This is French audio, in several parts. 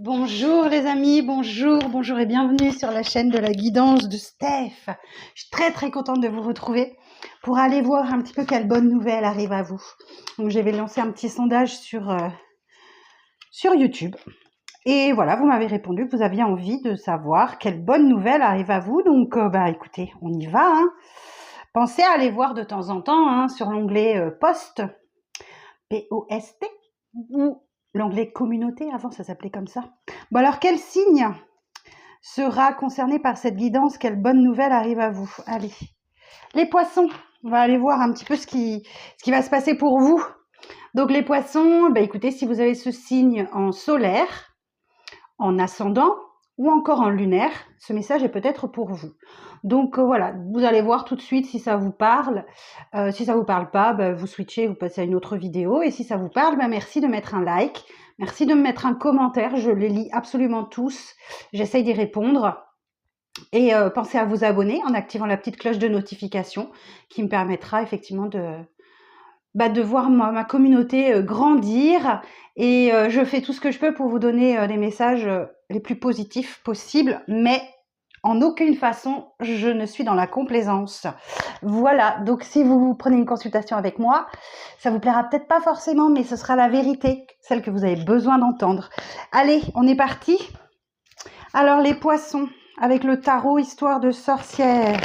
Bonjour les amis, bonjour et bienvenue sur la chaîne de la guidance de Steph. Je suis très contente de vous retrouver pour aller voir un petit peu quelle bonne nouvelle arrive à vous. Donc j'avais lancé un petit sondage sur YouTube et voilà, vous m'avez répondu que vous aviez envie de savoir quelle bonne nouvelle arrive à vous. Donc écoutez, on y va. Pensez à aller voir de temps en temps sur l'onglet Post, P-O-S-T, ou l'onglet Communauté, avant ça s'appelait comme ça. Bon alors, quel signe sera concerné par cette guidance? Quelle bonne nouvelle arrive à vous? Allez, les poissons, on va aller voir un petit peu ce qui va se passer pour vous. Donc les poissons, écoutez, si vous avez ce signe en solaire, en ascendant ou encore en lunaire, ce message est peut-être pour vous. Donc voilà, vous allez voir tout de suite si ça vous parle. Si ça vous parle pas, vous switchez, vous passez à une autre vidéo. Et si ça vous parle, merci de mettre un like. Merci de me mettre un commentaire. Je les lis absolument tous. J'essaye d'y répondre. Et pensez à vous abonner en activant la petite cloche de notification qui me permettra effectivement de voir ma communauté grandir. Et je fais tout ce que je peux pour vous donner les messages les plus positifs possibles. Mais en aucune façon, je ne suis dans la complaisance. Voilà, donc si vous prenez une consultation avec moi, ça vous plaira peut-être pas forcément, mais ce sera la vérité, celle que vous avez besoin d'entendre. Allez, on est parti. Alors les poissons, avec le tarot Histoire de sorcière.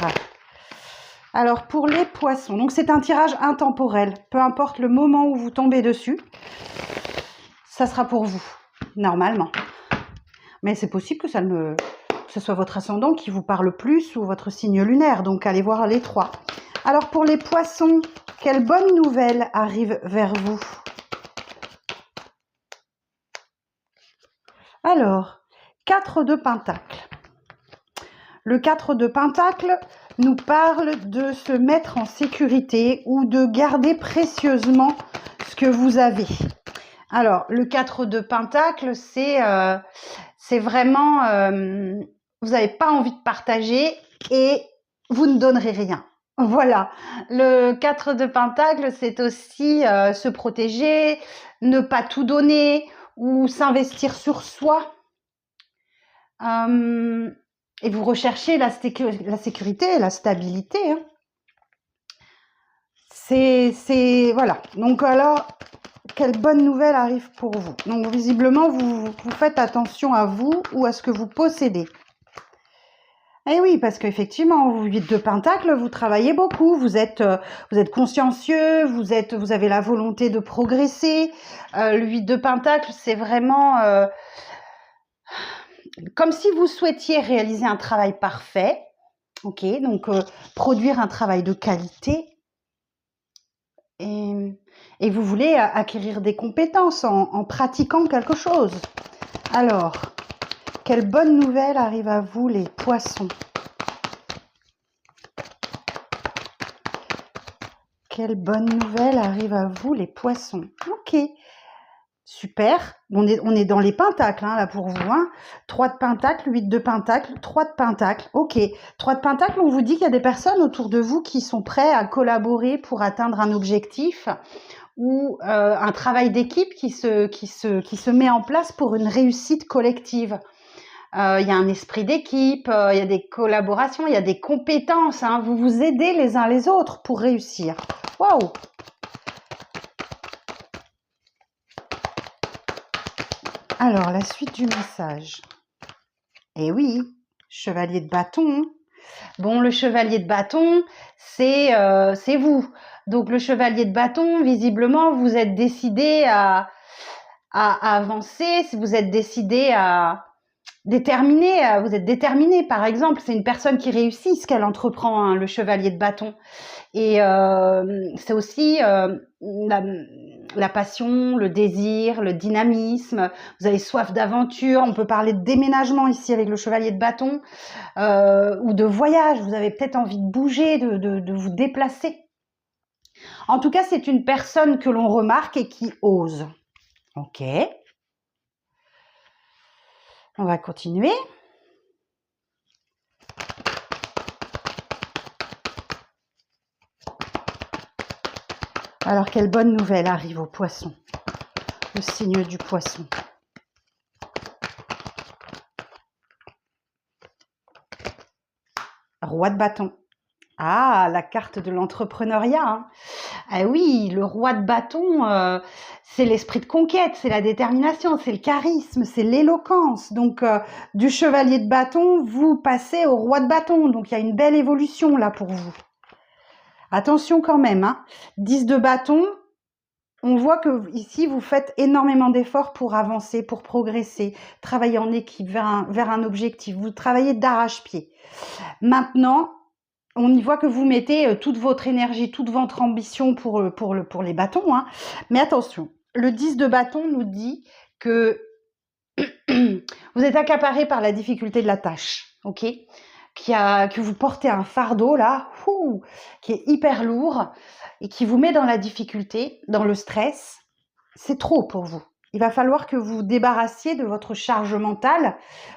Alors pour les poissons, donc c'est un tirage intemporel, peu importe le moment où vous tombez dessus, ça sera pour vous, normalement. Mais c'est possible que ce soit votre ascendant qui vous parle plus ou votre signe lunaire, donc allez voir les trois. Alors pour les poissons, quelle bonne nouvelle arrive vers vous? Alors, 4 de Pentacle. Le 4 de Pentacle nous parle de se mettre en sécurité ou de garder précieusement ce que vous avez. Alors, le 4 de Pentacle, c'est vraiment... vous n'avez pas envie de partager et vous ne donnerez rien. Voilà, le 4 de Pentacle, c'est aussi se protéger, ne pas tout donner ou s'investir sur soi. Et vous recherchez la sécurité, la stabilité. Voilà. Donc alors, quelle bonne nouvelle arrive pour vous? Donc visiblement, vous faites attention à vous ou à ce que vous possédez. Eh oui, parce qu'effectivement, vous 8 de Pentacle, vous travaillez beaucoup, vous êtes consciencieux, vous avez la volonté de progresser. Le 8 de Pentacle, c'est vraiment comme si vous souhaitiez réaliser un travail parfait, ok, donc produire un travail de qualité, et vous voulez acquérir des compétences en pratiquant quelque chose. Alors, quelle bonne nouvelle arrive à vous, les poissons? Quelle bonne nouvelle arrive à vous, les poissons? Ok, super. On est dans les pentacles, là, pour vous. 3 de pentacle, 8 de pentacle, 3 de pentacle. Ok, 3 de pentacle, on vous dit qu'il y a des personnes autour de vous qui sont prêts à collaborer pour atteindre un objectif ou un travail d'équipe qui se met en place pour une réussite collective. Il y a un esprit d'équipe, il y a des collaborations, il y a des compétences. Vous vous aidez les uns les autres pour réussir. Waouh! Alors, la suite du message. Eh oui, chevalier de bâton. Bon, le chevalier de bâton, c'est vous. Donc, le chevalier de bâton, visiblement, vous êtes décidé à avancer, si vous êtes décidé vous êtes déterminé, par exemple. C'est une personne qui réussit ce qu'elle entreprend, le chevalier de bâton. Et c'est aussi la passion, le désir, le dynamisme. Vous avez soif d'aventure. On peut parler de déménagement ici avec le chevalier de bâton ou de voyage. Vous avez peut-être envie de bouger, de vous déplacer. En tout cas, c'est une personne que l'on remarque et qui ose. Ok. On va continuer. Alors, quelle bonne nouvelle arrive au poisson? Le signe du poisson. Roi de bâton. Ah, la carte de l'entrepreneuriat, hein. Ah oui, le roi de bâton, c'est l'esprit de conquête, c'est la détermination, c'est le charisme, c'est l'éloquence. Donc, du chevalier de bâton, vous passez au roi de bâton. Donc, il y a une belle évolution là pour vous. Attention quand même, hein. 10 de bâton, on voit que ici, vous faites énormément d'efforts pour avancer, pour progresser, travailler en équipe vers un objectif. Vous travaillez d'arrache-pied. Maintenant, on y voit que vous mettez toute votre énergie, toute votre ambition pour les bâtons, hein. Mais attention, le 10 de bâton nous dit que vous êtes accaparé par la difficulté de la tâche, ok? Que vous portez un fardeau là, qui est hyper lourd et qui vous met dans la difficulté, dans le stress. C'est trop pour vous. Il va falloir que vous vous débarrassiez de votre charge mentale.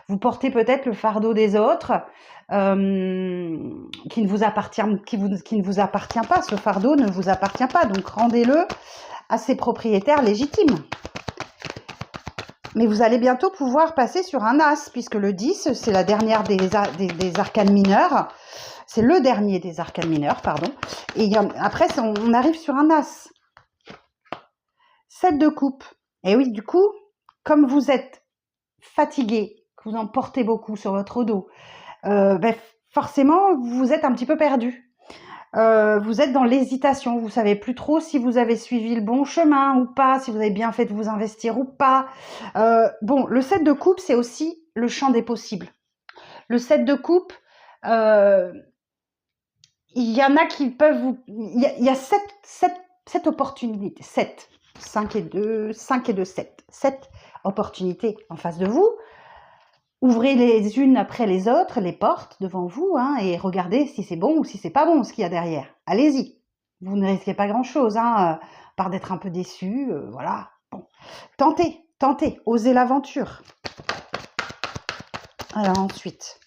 Vous portez peut-être le fardeau des autres qui ne vous appartient pas. Ce fardeau ne vous appartient pas. Donc, rendez-le à ses propriétaires légitimes. Mais vous allez bientôt pouvoir passer sur un as, puisque le 10, c'est la dernière des arcanes mineurs. C'est le dernier des arcanes mineurs, pardon. Et après, on arrive sur un as. 7 de coupe. Et oui, du coup, comme vous êtes fatigué, que vous en portez beaucoup sur votre dos, forcément, vous êtes un petit peu perdu. Vous êtes dans l'hésitation. Vous savez plus trop si vous avez suivi le bon chemin ou pas, si vous avez bien fait de vous investir ou pas. Bon, le 7 de coupe, c'est aussi le champ des possibles. Le 7 de coupe, il y en a qui peuvent vous... Il y a 7 opportunités. 7. 5 et 2, 7. 7 opportunités en face de vous. Ouvrez les unes après les autres, les portes devant vous, hein, et regardez si c'est bon ou si c'est pas bon ce qu'il y a derrière. Allez-y. Vous ne risquez pas grand-chose, hein, par d'être un peu déçu, voilà. Bon. Tentez, osez l'aventure. Alors ensuite,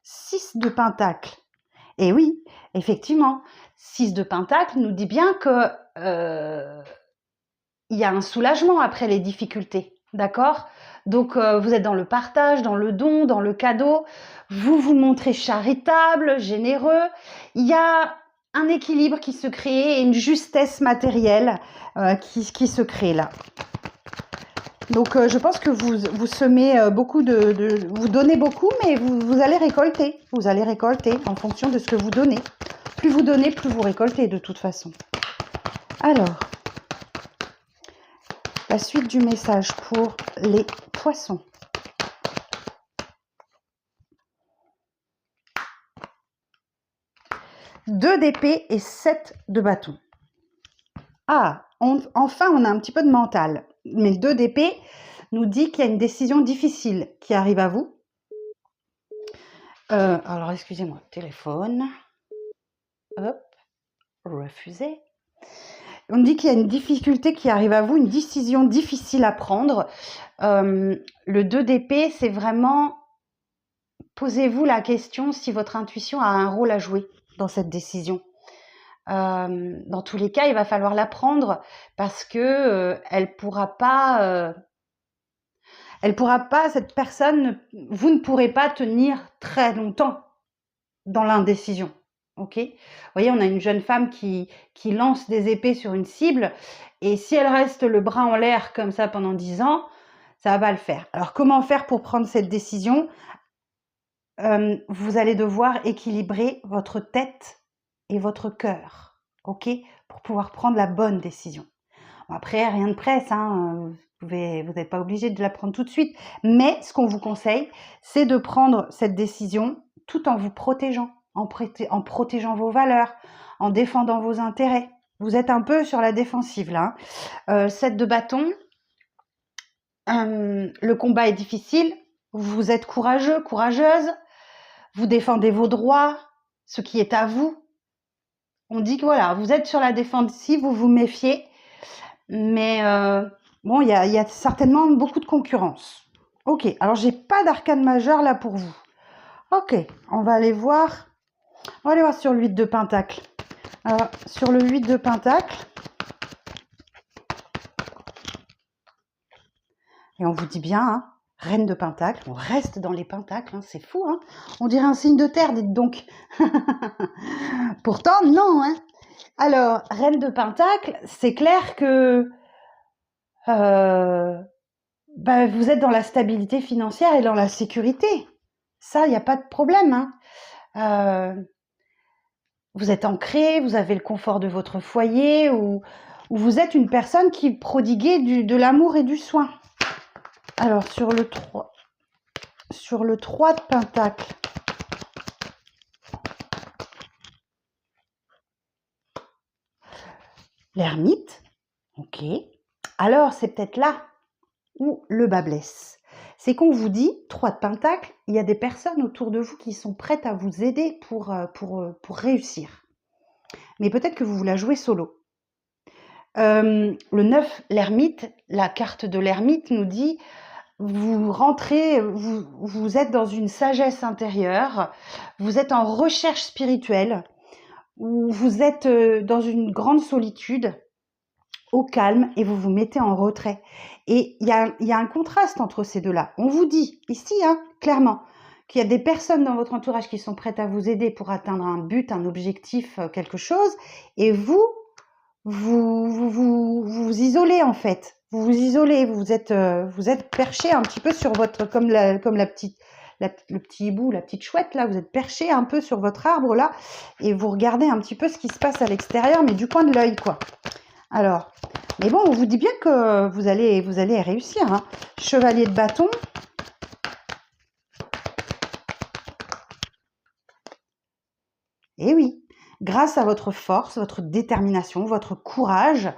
6 de pentacle. Et oui, effectivement, 6 de pentacle nous dit bien que il y a un soulagement après les difficultés, d'accord? Donc, vous êtes dans le partage, dans le don, dans le cadeau. Vous vous montrez charitable, généreux. Il y a un équilibre qui se crée et une justesse matérielle qui se crée là. Donc, je pense que vous semez beaucoup vous donnez beaucoup, mais vous allez récolter. Vous allez récolter en fonction de ce que vous donnez. Plus vous donnez, plus vous récoltez de toute façon. Alors, la suite du message pour les poissons. Deux d'épée et 7 de bâton. Ah, enfin, on a un petit peu de mental. Mais 2 d'épée nous dit qu'il y a une décision difficile qui arrive à vous. Alors, excusez-moi, téléphone. Hop, refusé. On dit qu'il y a une difficulté qui arrive à vous, une décision difficile à prendre. Le 2 d'épée, c'est vraiment... Posez-vous la question si votre intuition a un rôle à jouer dans cette décision. Dans tous les cas, il va falloir la prendre parce que elle pourra pas, cette personne, vous ne pourrez pas tenir très longtemps dans l'indécision. Ok ? Vous voyez, on a une jeune femme qui lance des épées sur une cible et si elle reste le bras en l'air comme ça pendant 10 ans, ça va pas le faire. Alors, comment faire pour prendre cette décision ? Vous allez devoir équilibrer votre tête et votre cœur, ok, pour pouvoir prendre la bonne décision. Bon, après, rien de presse, hein, vous n'êtes pas obligé de la prendre tout de suite, mais ce qu'on vous conseille, c'est de prendre cette décision tout en vous protégeant, en protégeant vos valeurs, en défendant vos intérêts. Vous êtes un peu sur la défensive là. 7 de bâton, le combat est difficile, vous êtes courageux, courageuse, vous défendez vos droits, ce qui est à vous. On dit que voilà, vous êtes sur la défensive, vous vous méfiez, mais bon, il y a certainement beaucoup de concurrence. Ok, alors j'ai pas d'arcane majeur là pour vous. Ok, on va aller voir sur le 8 de pentacle. Alors, sur le 8 de pentacle, et on vous dit bien, hein, Reine de Pentacle, on reste dans les pentacles, hein, c'est fou, hein. On dirait un signe de terre, dites donc. Pourtant, non, hein. Alors, Reine de Pentacle, c'est clair que vous êtes dans la stabilité financière et dans la sécurité. Ça, il n'y a pas de problème, hein. Vous êtes ancré, vous avez le confort de votre foyer, ou vous êtes une personne qui prodiguait de l'amour et du soin. Alors, sur le 3 de Pentacle, l'ermite, ok. Alors, c'est peut-être là où le bas blesse. C'est qu'on vous dit, 3 de Pentacle, il y a des personnes autour de vous qui sont prêtes à vous aider pour réussir. Mais peut-être que vous la jouez solo. Le 9, l'ermite, la carte de l'ermite nous dit, vous rentrez, vous êtes dans une sagesse intérieure, vous êtes en recherche spirituelle, ou vous êtes dans une grande solitude, au calme, et vous vous mettez en retrait. Et il y a un contraste entre ces deux-là. On vous dit ici, hein, clairement, qu'il y a des personnes dans votre entourage qui sont prêtes à vous aider pour atteindre un but, un objectif, quelque chose, et vous isolez en fait. Vous vous isolez, vous êtes perché un petit peu sur votre, comme le petit hibou, la petite chouette là, vous êtes perché un peu sur votre arbre là, et vous regardez un petit peu ce qui se passe à l'extérieur, mais du coin de l'œil quoi. Alors, mais bon, on vous dit bien que vous allez réussir, hein. Chevalier de bâton. Eh oui, grâce à votre force, votre détermination, votre courage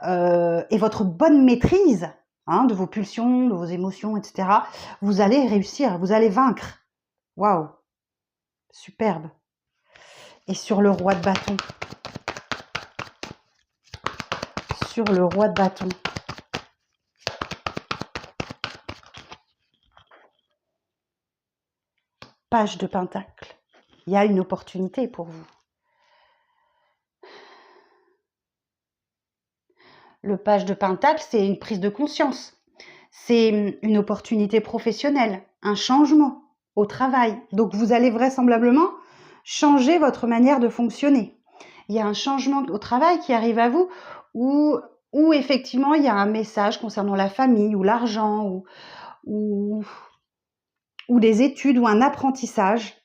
et votre bonne maîtrise, hein, de vos pulsions, de vos émotions, etc., vous allez réussir, vous allez vaincre. Waouh, superbe. Et sur le roi de bâton. Sur le roi de bâton. Page de Pentacle. Il y a une opportunité pour vous. Le page de Pentacle, c'est une prise de conscience. C'est une opportunité professionnelle, un changement au travail. Donc, vous allez vraisemblablement changer votre manière de fonctionner. Il y a un changement au travail qui arrive à vous où effectivement, il y a un message concernant la famille ou l'argent ou des études ou un apprentissage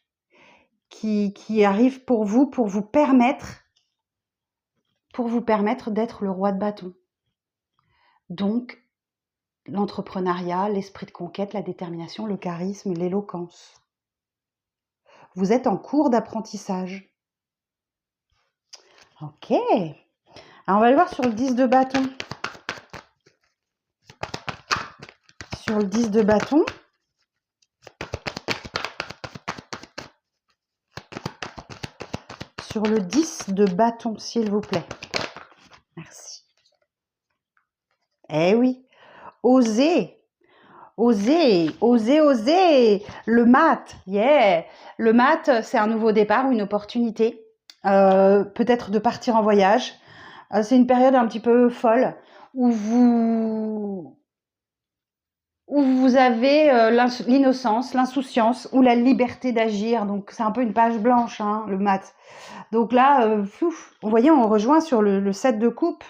qui arrive pour vous permettre d'être le roi de bâton. Donc, l'entrepreneuriat, l'esprit de conquête, la détermination, le charisme, l'éloquence. Vous êtes en cours d'apprentissage. Ok. Alors, on va aller voir sur le 10 de bâton. Sur le 10 de bâton. Sur le 10 de bâton, s'il vous plaît. Merci. Eh oui. Osez. Osez. Le mat, yeah. Le mat, c'est un nouveau départ ou une opportunité. Peut-être de partir en voyage. C'est une période un petit peu folle où vous avez l'innocence, l'insouciance ou la liberté d'agir. Donc, c'est un peu une page blanche, hein, le mat. Donc là, vous voyez, on rejoint sur le 7 de coupe.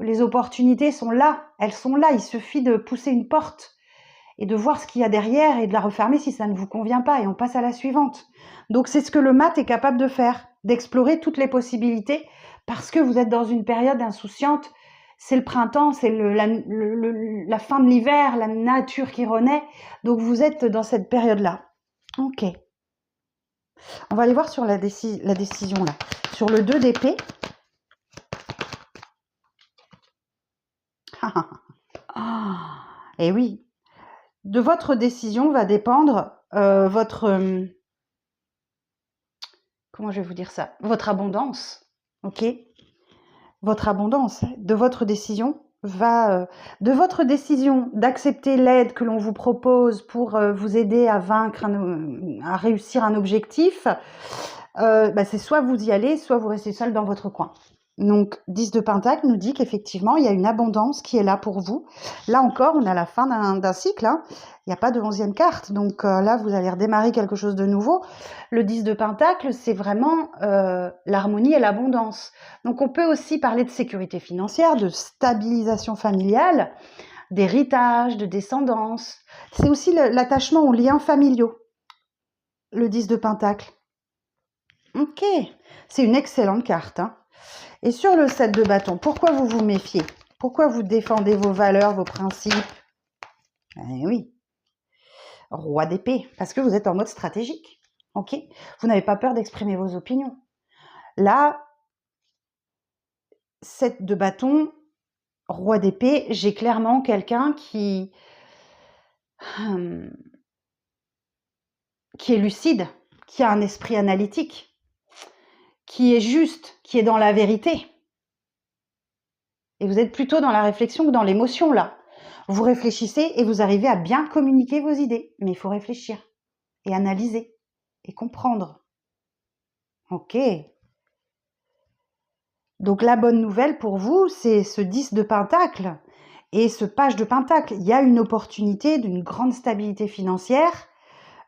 Les opportunités sont là, elles sont là. Il suffit de pousser une porte et de voir ce qu'il y a derrière et de la refermer si ça ne vous convient pas. Et on passe à la suivante. Donc, c'est ce que le mat est capable de faire, d'explorer toutes les possibilités parce que vous êtes dans une période insouciante. C'est le printemps, c'est la fin de l'hiver, la nature qui renaît. Donc, vous êtes dans cette période-là. Ok. On va aller voir sur la décision, là. Sur le 2 d'épée. Et oui. De votre décision va dépendre votre... comment je vais vous dire ça? Votre abondance. Ok? Votre abondance. De votre décision de votre décision d'accepter l'aide que l'on vous propose pour vous aider à vaincre, à réussir un objectif, c'est soit vous y allez, soit vous restez seul dans votre coin. Donc, 10 de Pentacle nous dit qu'effectivement, il y a une abondance qui est là pour vous. Là encore, on a la fin d'un cycle. Hein. Il n'y a pas de 11e carte. Donc là, vous allez redémarrer quelque chose de nouveau. Le 10 de Pentacle, c'est vraiment l'harmonie et l'abondance. Donc, on peut aussi parler de sécurité financière, de stabilisation familiale, d'héritage, de descendance. C'est aussi l'attachement aux liens familiaux, le 10 de Pentacle. Ok, c'est une excellente carte. Hein. Et sur le 7 de bâton, pourquoi vous vous méfiez? Pourquoi vous défendez vos valeurs, vos principes? Eh oui, roi d'épée, parce que vous êtes en mode stratégique. Ok, vous n'avez pas peur d'exprimer vos opinions. Là, 7 de bâton, roi d'épée, j'ai clairement quelqu'un qui est lucide, qui a un esprit analytique, qui est juste, qui est dans la vérité. Et vous êtes plutôt dans la réflexion que dans l'émotion, là. Vous réfléchissez et vous arrivez à bien communiquer vos idées. Mais il faut réfléchir et analyser et comprendre. Ok. Donc la bonne nouvelle pour vous, c'est ce 10 de Pentacle et ce page de Pentacle. Il y a une opportunité d'une grande stabilité financière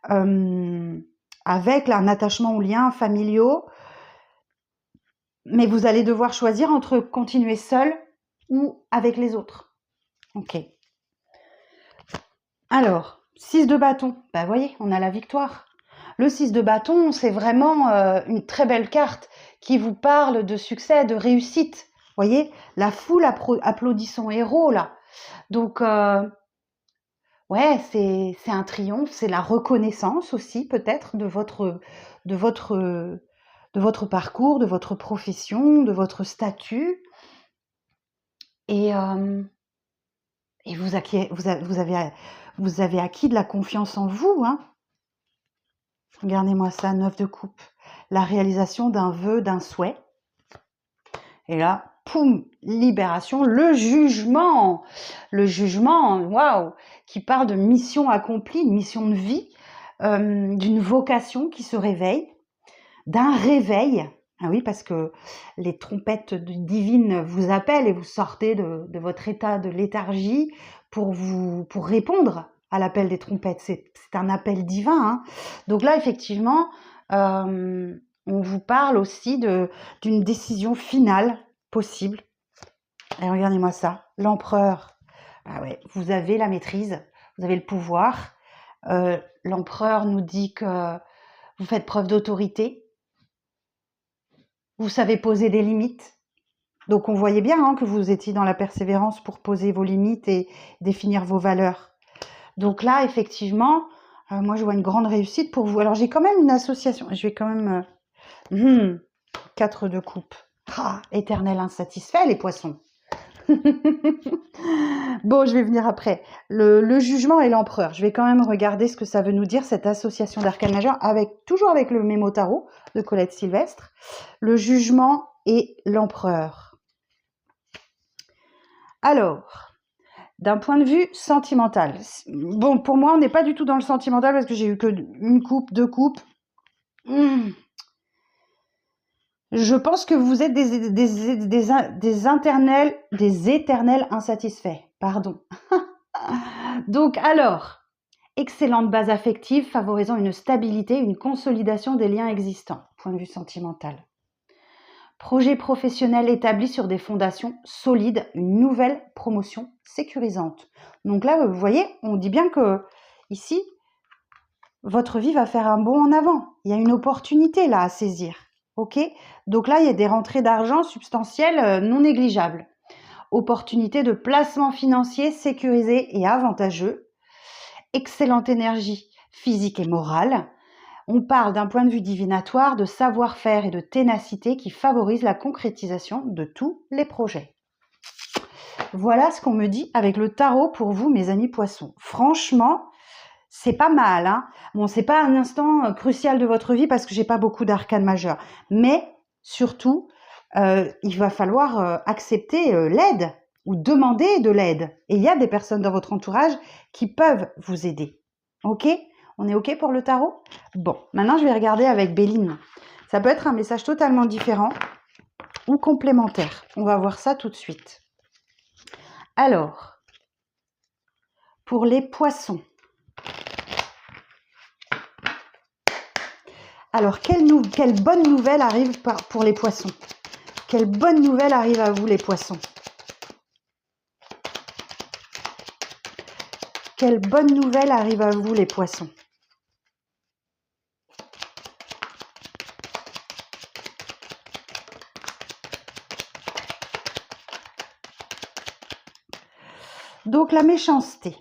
avec un attachement aux liens familiaux. Mais vous allez devoir choisir entre continuer seul ou avec les autres. Ok. Alors, 6 de bâton. Bah, vous voyez, on a la victoire. Le 6 de bâton, c'est vraiment une très belle carte qui vous parle de succès, de réussite. Vous voyez, la foule applaudit son héros, là. Donc, ouais, c'est un triomphe, c'est la reconnaissance aussi, peut-être, de votre parcours, de votre profession, de votre statut. Et vous avez acquis de la confiance en vous. Hein. Regardez-moi ça, 9 de coupe. La réalisation d'un vœu, d'un souhait. Et là, poum, libération, le jugement. Le jugement, waouh, qui parle de mission accomplie, une mission de vie, d'une vocation qui se réveille, d'un réveil. Ah oui, parce que les trompettes divines vous appellent et vous sortez de votre état de léthargie pour répondre à l'appel des trompettes. C'est un appel divin. Hein. Donc là, effectivement, on vous parle aussi d'une décision finale possible. Et regardez-moi ça, l'empereur. Ah ouais, vous avez la maîtrise, vous avez le pouvoir. L'empereur nous dit que vous faites preuve d'autorité. Vous savez poser des limites. Donc on voyait bien hein, que vous étiez dans la persévérance pour poser vos limites et définir vos valeurs. Donc là, effectivement, moi je vois une grande réussite pour vous. Alors j'ai quand même une association. Je vais quand même... 4 de coupe. Ah, éternel insatisfait, les poissons. Bon, je vais venir après. Le jugement et l'empereur. Je vais quand même regarder ce que ça veut nous dire, cette association d'arcanes majeures, toujours avec le mémo tarot de Colette Sylvestre. Le jugement et l'empereur. Alors, d'un point de vue sentimental. Bon, pour moi, on n'est pas du tout dans le sentimental parce que j'ai eu que une coupe, 2 coupes. Je pense que vous êtes des éternels insatisfaits. Pardon. Donc alors, excellente base affective favorisant une stabilité, une consolidation des liens existants, point de vue sentimental. Projet professionnel établi sur des fondations solides, une nouvelle promotion sécurisante. Donc là, vous voyez, on dit bien que ici, votre vie va faire un bond en avant. Il y a une opportunité là à saisir. Ok ? Donc là, il y a des rentrées d'argent substantielles non négligeables. Opportunité de placement financier sécurisé et avantageux. Excellente énergie physique et morale. On parle d'un point de vue divinatoire, de savoir-faire et de ténacité qui favorise la concrétisation de tous les projets. Voilà ce qu'on me dit avec le tarot pour vous, mes amis poissons. Franchement, c'est pas mal. Hein. Bon, c'est pas un instant crucial de votre vie parce que j'ai pas beaucoup d'arcanes majeures. Mais surtout, il va falloir accepter l'aide ou demander de l'aide. Et il y a des personnes dans votre entourage qui peuvent vous aider. Ok ? On est OK pour le tarot? Bon, maintenant je vais regarder avec Béline. Ça peut être un message totalement différent. ou complémentaires? On va voir ça tout de suite. Alors, pour les poissons. Alors, quelle bonne nouvelle arrive pour les poissons? Quelle bonne nouvelle arrive à vous, les poissons? Quelle bonne nouvelle arrive à vous, les poissons? Donc, la méchanceté,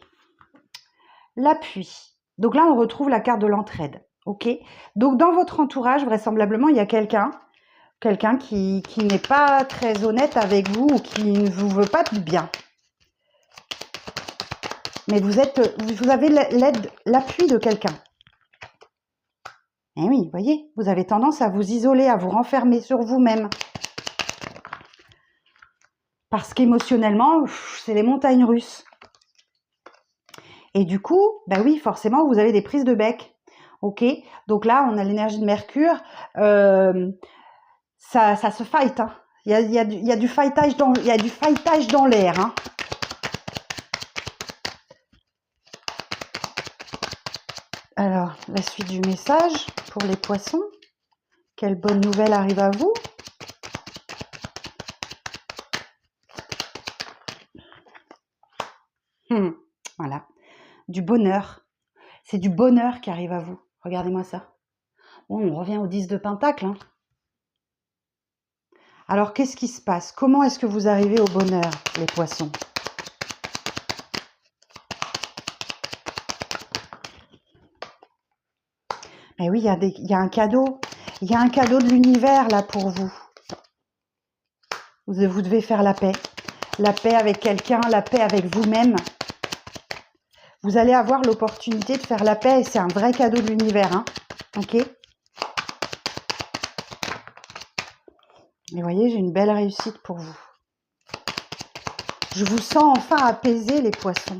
l'appui. Donc là, on retrouve la carte de l'entraide. Ok. Donc, dans votre entourage, vraisemblablement, il y a quelqu'un qui n'est pas très honnête avec vous ou qui ne vous veut pas du bien. Mais vous avez l'appui de quelqu'un. Eh oui, vous voyez, vous avez tendance à vous isoler, à vous renfermer sur vous-même. Parce qu'émotionnellement, c'est les montagnes russes. Et du coup, bah oui, forcément, vous avez des prises de bec. Ok. Donc là, on a l'énergie de Mercure. Ça se fight. Hein. Il y a du fightage dans l'air. Hein. Alors, la suite du message pour les poissons. Quelle bonne nouvelle arrive à vous? Voilà. Du bonheur. C'est du bonheur qui arrive à vous. Regardez-moi ça. Bon, on revient au 10 de Pentacle. Hein. Alors, qu'est-ce qui se passe? Comment est-ce que vous arrivez au bonheur, les poissons? Eh oui, il y a un cadeau. Il y a un cadeau de l'univers, là, pour vous. Vous devez faire la paix. La paix avec quelqu'un, la paix avec vous-même. Vous allez avoir l'opportunité de faire la paix et c'est un vrai cadeau de l'univers. Hein. Ok? Et vous voyez, j'ai une belle réussite pour vous. Je vous sens enfin apaisés, les poissons.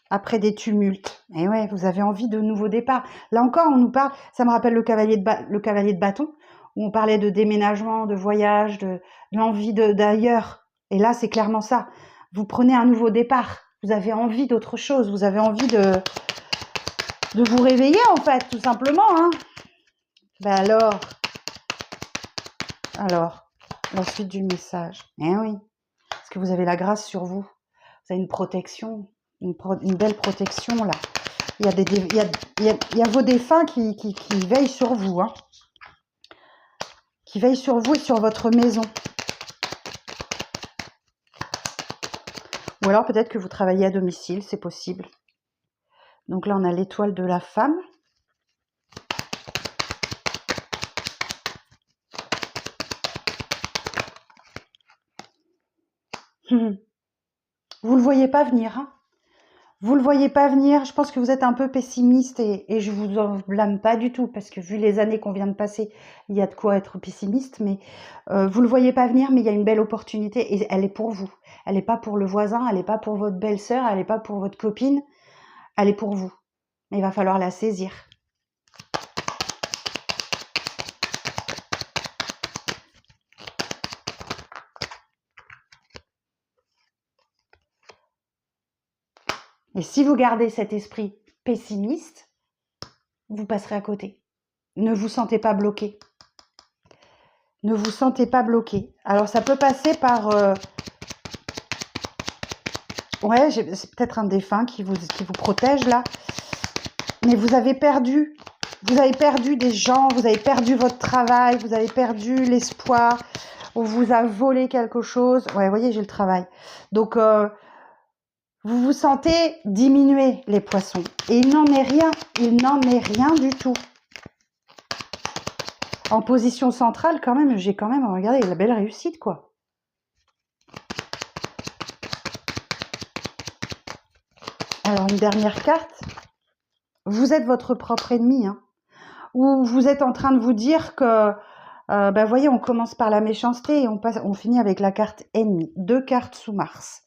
Après des tumultes. Et ouais, vous avez envie de nouveaux départs. Là encore, on nous parle, ça me rappelle le cavalier de bâton, où on parlait de déménagement, de voyage, de l'envie d'ailleurs. Et là, c'est clairement ça. Vous prenez un nouveau départ. Vous avez envie d'autre chose. Vous avez envie de vous réveiller, en fait, tout simplement. Hein. Ben alors, la suite du message. Eh oui, parce que vous avez la grâce sur vous. Vous avez une protection, une belle protection, là. Il y a vos défunts qui veillent sur vous, hein. Qui veillent sur vous et sur votre maison. Ou alors peut-être que vous travaillez à domicile, c'est possible. Donc là, on a l'étoile de la femme. Vous ne le voyez pas venir, hein. Vous ne le voyez pas venir, je pense que vous êtes un peu pessimiste et je ne vous en blâme pas du tout parce que vu les années qu'on vient de passer, il y a de quoi être pessimiste, mais vous ne le voyez pas venir, mais il y a une belle opportunité et elle est pour vous. Elle n'est pas pour le voisin, elle n'est pas pour votre belle-sœur, elle n'est pas pour votre copine, elle est pour vous. Mais il va falloir la saisir. Et si vous gardez cet esprit pessimiste, vous passerez à côté. Ne vous sentez pas bloqué. Ne vous sentez pas bloqué. Alors ça peut passer par... Ouais, c'est peut-être un défunt qui vous protège là. Mais vous avez perdu des gens, vous avez perdu votre travail, vous avez perdu l'espoir, on vous a volé quelque chose. Ouais, vous voyez, j'ai le travail. Donc, vous vous sentez diminuer, les poissons. Et il n'en est rien du tout. En position centrale, quand même, j'ai quand même, regardez, la belle réussite, quoi. Alors, une dernière carte. Vous êtes votre propre ennemi, hein. Ou vous êtes en train de vous dire que, voyez, on commence par la méchanceté et on finit avec la carte ennemi. 2 cartes sous Mars.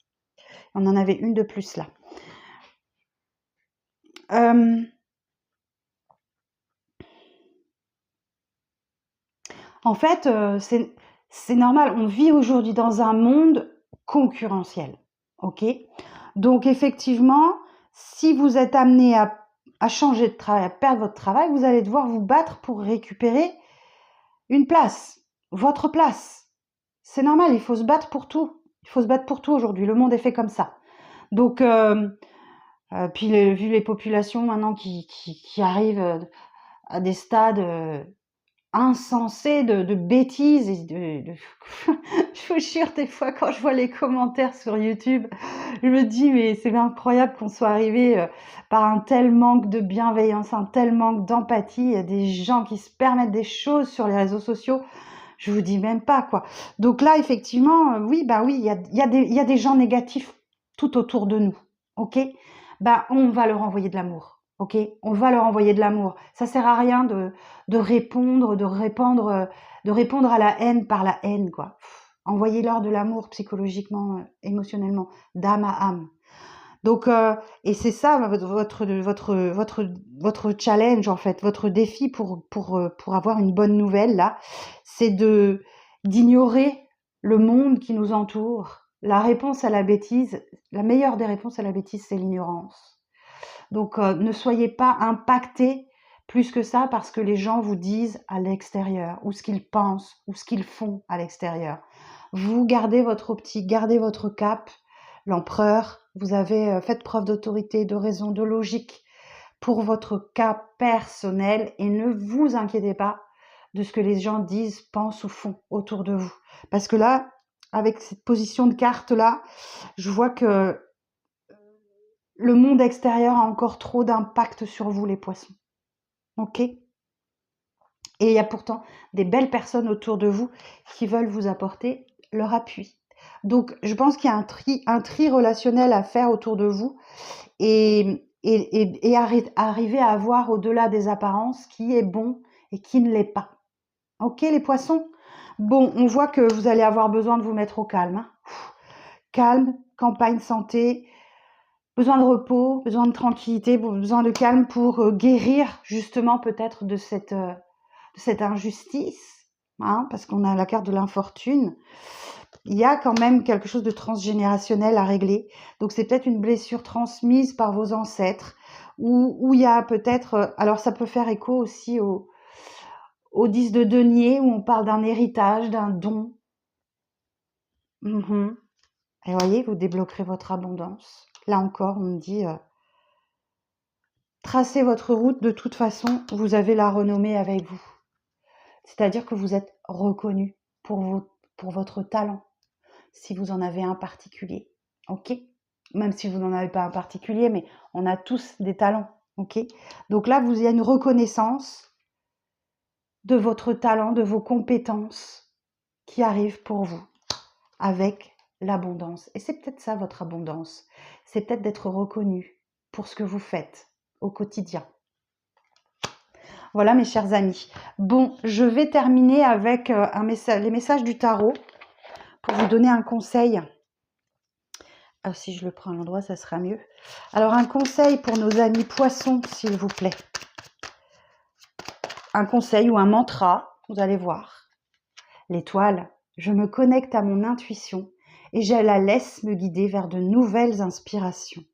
On en avait une de plus là. En fait, C'est normal, on vit aujourd'hui dans un monde concurrentiel, ok? Donc effectivement, si vous êtes amené à changer de travail, à perdre votre travail, vous allez devoir vous battre pour récupérer une place, votre place. C'est normal, il faut se battre pour tout. Il faut se battre pour tout aujourd'hui, le monde est fait comme ça. Donc, puis vu les populations maintenant qui arrivent à des stades insensés de bêtises, et je vous jure, des fois, quand je vois les commentaires sur YouTube, je me dis, mais c'est incroyable qu'on soit arrivé par un tel manque de bienveillance, un tel manque d'empathie. Il y a des gens qui se permettent des choses sur les réseaux sociaux. Je vous dis même pas, quoi. Donc là, effectivement, oui, il y a des gens négatifs tout autour de nous, ok? On va leur envoyer de l'amour, ok? On va leur envoyer de l'amour. Ça sert à rien de répondre à la haine par la haine, quoi. Envoyez-leur de l'amour psychologiquement, émotionnellement, d'âme à âme. Donc, et c'est ça votre challenge, en fait, votre défi pour avoir une bonne nouvelle, là, c'est d'ignorer le monde qui nous entoure. La réponse à la bêtise, la meilleure des réponses à la bêtise, c'est l'ignorance. Donc, ne soyez pas impactés plus que ça parce que les gens vous disent à l'extérieur, ou ce qu'ils pensent, ou ce qu'ils font à l'extérieur. Vous gardez votre optique, gardez votre cap. L'empereur, vous avez fait preuve d'autorité, de raison, de logique pour votre cas personnel et ne vous inquiétez pas de ce que les gens disent, pensent ou font autour de vous. Parce que là, avec cette position de carte-là, je vois que le monde extérieur a encore trop d'impact sur vous, les poissons. Ok? Et il y a pourtant des belles personnes autour de vous qui veulent vous apporter leur appui. Donc, je pense qu'il y a un tri relationnel à faire autour de vous et arriver à voir au-delà des apparences qui est bon et qui ne l'est pas. Ok, les poissons? Bon, on voit que vous allez avoir besoin de vous mettre au calme. Hein. Calme, campagne santé, besoin de repos, besoin de tranquillité, besoin de calme pour guérir justement peut-être de cette injustice, hein, parce qu'on a la carte de l'infortune. Il y a quand même quelque chose de transgénérationnel à régler. Donc c'est peut-être une blessure transmise par vos ancêtres, où il y a peut-être... Alors ça peut faire écho aussi au 10 de denier, où on parle d'un héritage, d'un don. Et voyez, vous débloquerez votre abondance. Là encore, on me dit... tracez votre route, de toute façon, vous avez la renommée avec vous. C'est-à-dire que vous êtes reconnu pour votre talent, si vous en avez un particulier, ok? Même si vous n'en avez pas un particulier, mais on a tous des talents, ok? Donc là, il y a une reconnaissance de votre talent, de vos compétences qui arrivent pour vous, avec l'abondance. Et c'est peut-être ça, votre abondance. C'est peut-être d'être reconnu pour ce que vous faites au quotidien. Voilà mes chers amis. Bon, je vais terminer avec les messages du tarot pour vous donner un conseil. Alors, si je le prends à l'endroit, ça sera mieux. Alors, un conseil pour nos amis poissons, s'il vous plaît. Un conseil ou un mantra, vous allez voir. L'étoile, je me connecte à mon intuition et je la laisse me guider vers de nouvelles inspirations.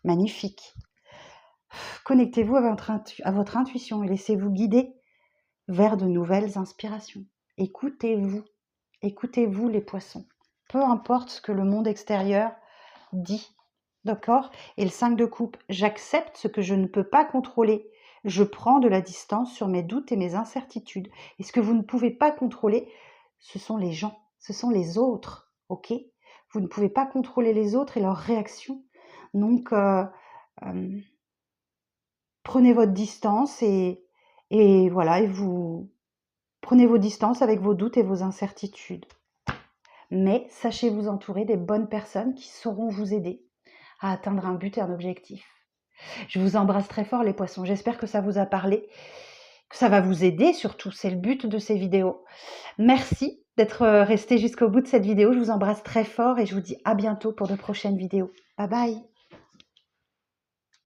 Magnifique. Connectez-vous à votre intuition et laissez-vous guider vers de nouvelles inspirations. Écoutez-vous. Écoutez-vous les poissons. Peu importe ce que le monde extérieur dit. D'accord? Et le 5 de coupe, j'accepte ce que je ne peux pas contrôler. Je prends de la distance sur mes doutes et mes incertitudes. Et ce que vous ne pouvez pas contrôler, ce sont les gens, ce sont les autres. Ok? Vous ne pouvez pas contrôler les autres et leurs réactions. Donc, prenez votre distance et voilà, et vous prenez vos distances avec vos doutes et vos incertitudes. Mais sachez vous entourer des bonnes personnes qui sauront vous aider à atteindre un but et un objectif. Je vous embrasse très fort les poissons. J'espère que ça vous a parlé, que ça va vous aider surtout. C'est le but de ces vidéos. Merci d'être resté jusqu'au bout de cette vidéo. Je vous embrasse très fort et je vous dis à bientôt pour de prochaines vidéos. Bye bye.